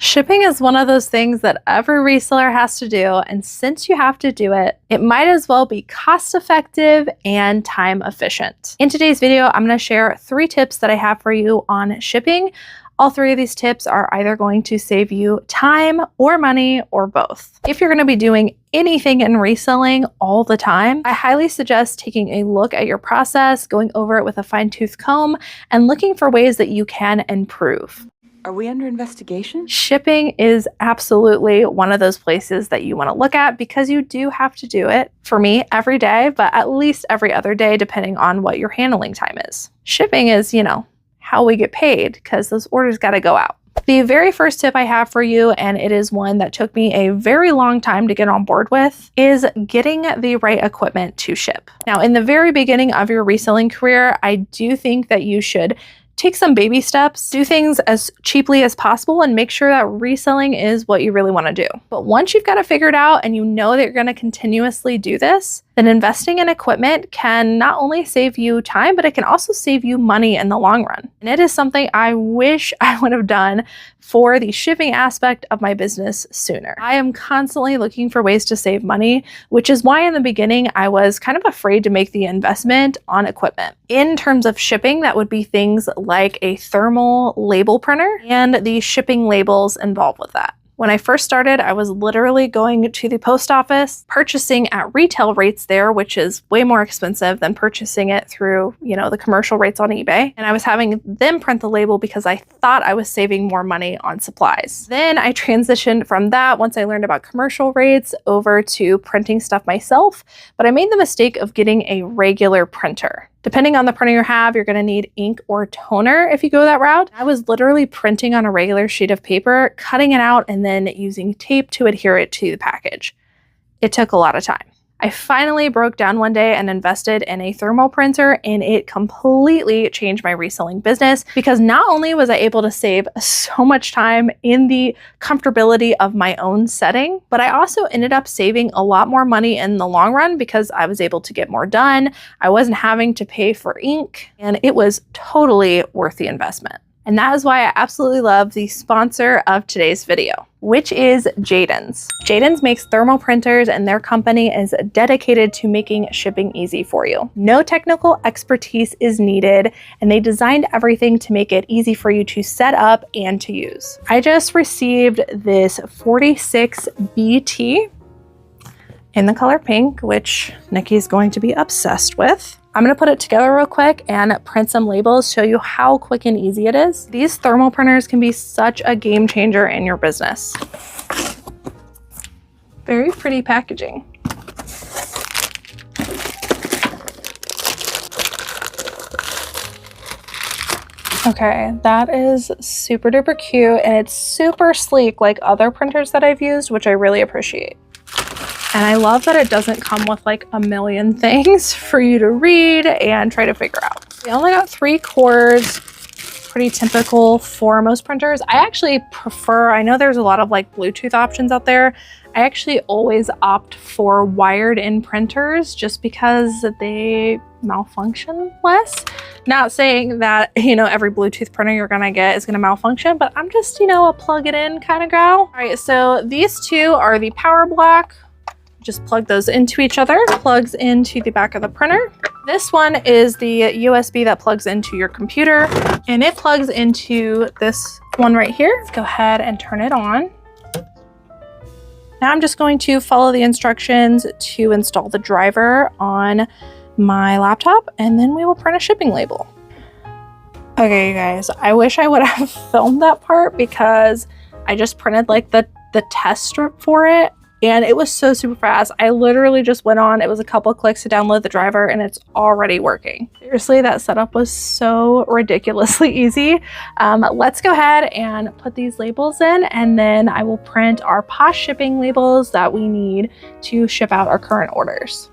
Shipping is one of those things that every reseller has to do, and since you have to do it, it might as well be cost effective and time efficient. In today's video, I'm going to share 3 tips that I have for you on shipping. All 3 of these tips are either going to save you time or money or both. If you're going to be doing anything in reselling all the time, I highly suggest taking a look at your process, going over it with a fine-tooth comb, and looking for ways that you can improve. Are we under investigation? Shipping is absolutely one of those places that you want to look at because you do have to do it, for me, every day, but at least every other day, depending on what your handling time is. Shipping is, how we get paid because those orders got to go out. The very first tip I have for you, and it is one that took me a very long time to get on board with, is getting the right equipment to ship. Now, in the very beginning of your reselling career, I do think that you should take some baby steps, do things as cheaply as possible, and make sure that reselling is what you really want to do. But once you've got it figured out and you know that you're going to continuously do this, then investing in equipment can not only save you time, but it can also save you money in the long run. And it is something I wish I would have done for the shipping aspect of my business sooner. I am constantly looking for ways to save money, which is why in the beginning I was kind of afraid to make the investment on equipment. In terms of shipping, that would be things like a thermal label printer and the shipping labels involved with that. When I first started, I was literally going to the post office, purchasing at retail rates there, which is way more expensive than purchasing it through, the commercial rates on eBay. And I was having them print the label because I thought I was saving more money on supplies. Then I transitioned from that once I learned about commercial rates over to printing stuff myself, but I made the mistake of getting a regular printer. Depending on the printer you have, you're going to need ink or toner if you go that route. I was literally printing on a regular sheet of paper, cutting it out, and then using tape to adhere it to the package. It took a lot of time. I finally broke down one day and invested in a thermal printer, and it completely changed my reselling business because not only was I able to save so much time in the comfortability of my own setting, but I also ended up saving a lot more money in the long run because I was able to get more done. I wasn't having to pay for ink, and it was totally worth the investment. And that is why I absolutely love the sponsor of today's video, which is Jaden's. Jaden's makes thermal printers, and their company is dedicated to making shipping easy for you. No technical expertise is needed, and they designed everything to make it easy for you to set up and to use. I just received this 46BT in the color pink, which Nikki's going to be obsessed with. I'm going to put it together real quick and print some labels, show you how quick and easy it is. These thermal printers can be such a game changer in your business. Very pretty packaging. Okay, that is super duper cute, and it's super sleek like other printers that I've used, which I really appreciate. And I love that it doesn't come with like a million things for you to read and try to figure out. We only got 3 cords, pretty typical for most printers. I actually prefer, I know there's a lot of like Bluetooth options out there. I actually always opt for wired in printers just because they malfunction less. Not saying that, every Bluetooth printer you're gonna get is gonna malfunction, but I'm just, a plug it in kind of gal. All right, so these 2 are the power block. Just plug those into each other, plugs into the back of the printer. This one is the USB that plugs into your computer, and it plugs into this one right here. Let's go ahead and turn it on. Now I'm just going to follow the instructions to install the driver on my laptop, and then we will print a shipping label. Okay, you guys, I wish I would have filmed that part because I just printed like the test strip for it. And it was so super fast. I literally just went on, it was a couple clicks to download the driver, and it's already working. Seriously, that setup was so ridiculously easy. Let's go ahead and put these labels in, and then I will print our Posh shipping labels that we need to ship out our current orders.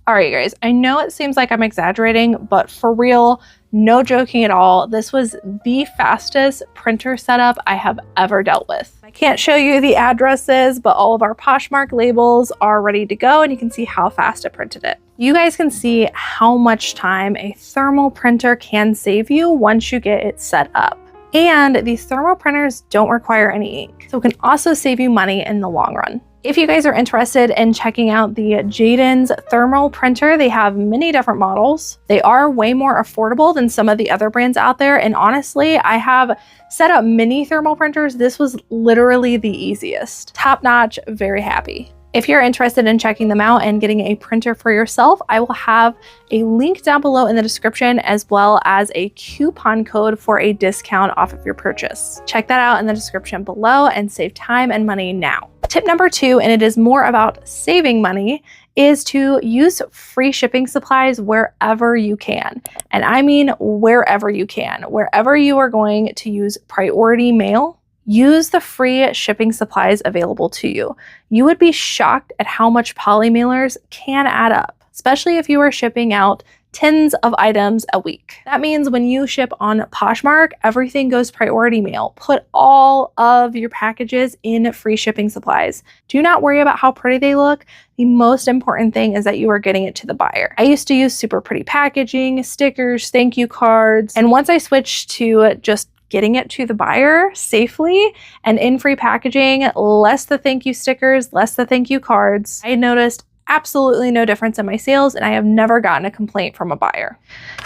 All right, you guys, I know it seems like I'm exaggerating, but for real, No joking at all. This was the fastest printer setup I have ever dealt with. I can't show you the addresses, but all of our Poshmark labels are ready to go and you can see how fast it printed it. You guys can see how much time a thermal printer can save you once you get it set up. And these thermal printers don't require any ink, so it can also save you money in the long run. If you guys are interested in checking out the Jaden's thermal printer, they have many different models. They are way more affordable than some of the other brands out there. And honestly, I have set up many thermal printers. This was literally the easiest. Top notch, very happy. If you're interested in checking them out and getting a printer for yourself, I will have a link down below in the description as well as a coupon code for a discount off of your purchase. Check that out in the description below and save time and money now. Tip number 2, and it is more about saving money, is to use free shipping supplies wherever you can. And I mean wherever you can. Wherever you are going to use priority mail, use the free shipping supplies available to you. You would be shocked at how much poly mailers can add up, especially if you are shipping out tens of items a week. That means when you ship on Poshmark, everything goes priority mail. Put all of your packages in free shipping supplies. Do not worry about how pretty they look. The most important thing is that you are getting it to the buyer. I used to use super pretty packaging, stickers, thank you cards, and once I switched to just getting it to the buyer safely and in free packaging, less the thank you stickers, less the thank you cards, I noticed absolutely no difference in my sales, and I have never gotten a complaint from a buyer.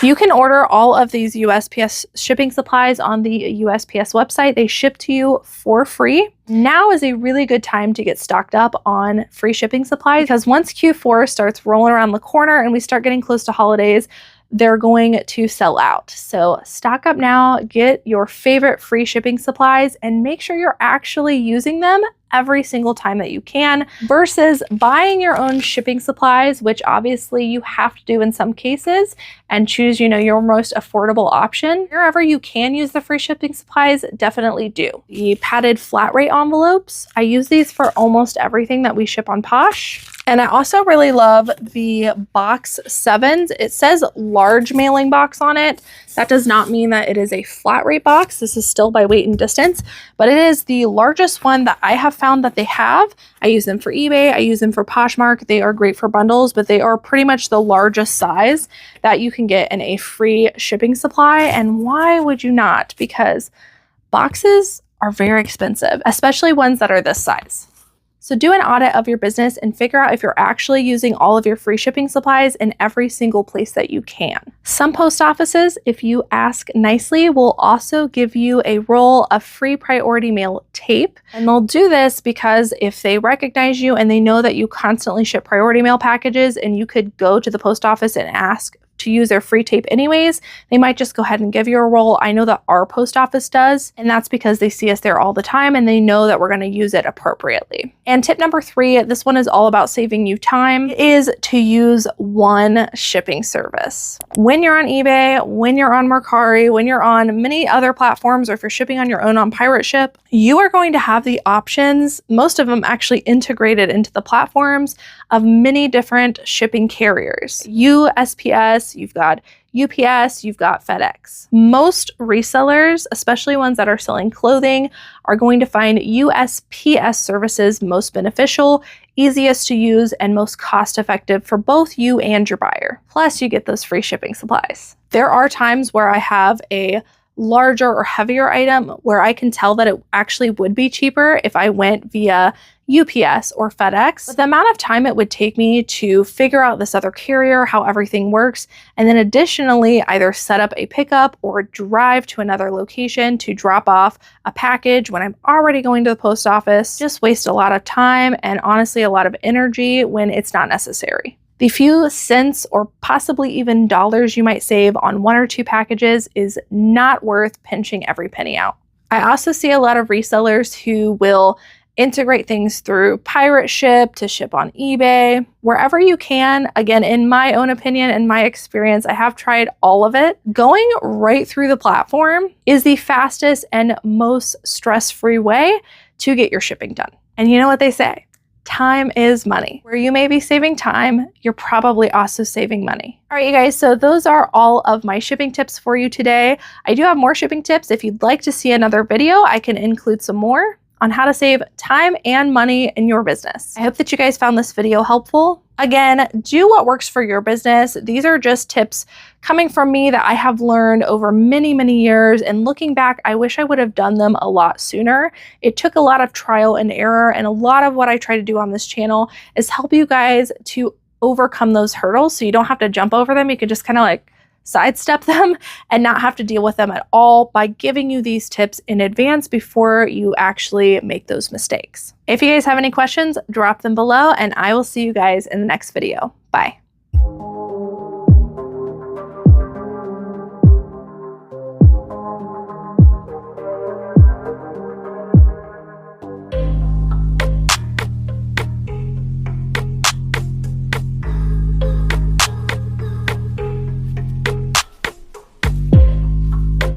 You can order all of these USPS shipping supplies on the USPS website. They ship to you for free. Now is a really good time to get stocked up on free shipping supplies because once Q4 starts rolling around the corner and we start getting close to holidays, they're going to sell out. So stock up now, get your favorite free shipping supplies, and make sure you're actually using them every single time that you can versus buying your own shipping supplies, which obviously you have to do in some cases, and choose, your most affordable option. Wherever you can use the free shipping supplies, definitely do. The padded flat rate envelopes, I use these for almost everything that we ship on Posh. And I also really love the box 7s. It says large mailing box on it. That does not mean that it is a flat rate box. This is still by weight and distance, but it is the largest one that I have found that they have. I use them for eBay. I use them for Poshmark. They are great for bundles, but they are pretty much the largest size that you can get in a free shipping supply. And why would you not? Because boxes are very expensive, especially ones that are this size. So do an audit of your business and figure out if you're actually using all of your free shipping supplies in every single place that you can. Some post offices, if you ask nicely, will also give you a roll of free priority mail tape. And they'll do this because if they recognize you and they know that you constantly ship priority mail packages and you could go to the post office and ask to use their free tape anyways, they might just go ahead and give you a roll. I know that our post office does, and that's because they see us there all the time and they know that we're going to use it appropriately. And tip number 3, this one is all about saving you time, is to use one shipping service. When you're on eBay, when you're on Mercari, when you're on many other platforms, or if you're shipping on your own on Pirate Ship, you are going to have the options, most of them actually integrated into the platforms, of many different shipping carriers. USPS, you've got UPS, you've got FedEx. Most resellers, especially ones that are selling clothing, are going to find USPS services most beneficial, easiest to use, and most cost-effective for both you and your buyer. Plus, you get those free shipping supplies. There are times where I have a larger or heavier item where I can tell that it actually would be cheaper if I went via UPS or FedEx. But the amount of time it would take me to figure out this other carrier, how everything works, and then additionally either set up a pickup or drive to another location to drop off a package when I'm already going to the post office, just waste a lot of time and honestly a lot of energy when it's not necessary. The few cents or possibly even dollars you might save on 1 or 2 packages is not worth pinching every penny out. I also see a lot of resellers who will integrate things through Pirate Ship to ship on eBay. Wherever you can, again, in my own opinion and my experience, I have tried all of it. Going right through the platform is the fastest and most stress-free way to get your shipping done. And you know what they say? time is money. Where you may be saving time, you're probably also saving money. All right, you guys, so those are all of my shipping tips for you today. I do have more shipping tips. If you'd like to see another video, I can include some more on how to save time and money in your business. I hope that you guys found this video helpful. Again, do what works for your business. These are just tips coming from me that I have learned over many, many years. And looking back, I wish I would have done them a lot sooner. It took a lot of trial and error. And a lot of what I try to do on this channel is help you guys to overcome those hurdles so you don't have to jump over them. You can just kind of like sidestep them and not have to deal with them at all by giving you these tips in advance before you actually make those mistakes. If you guys have any questions, drop them below and I will see you guys in the next video. Bye.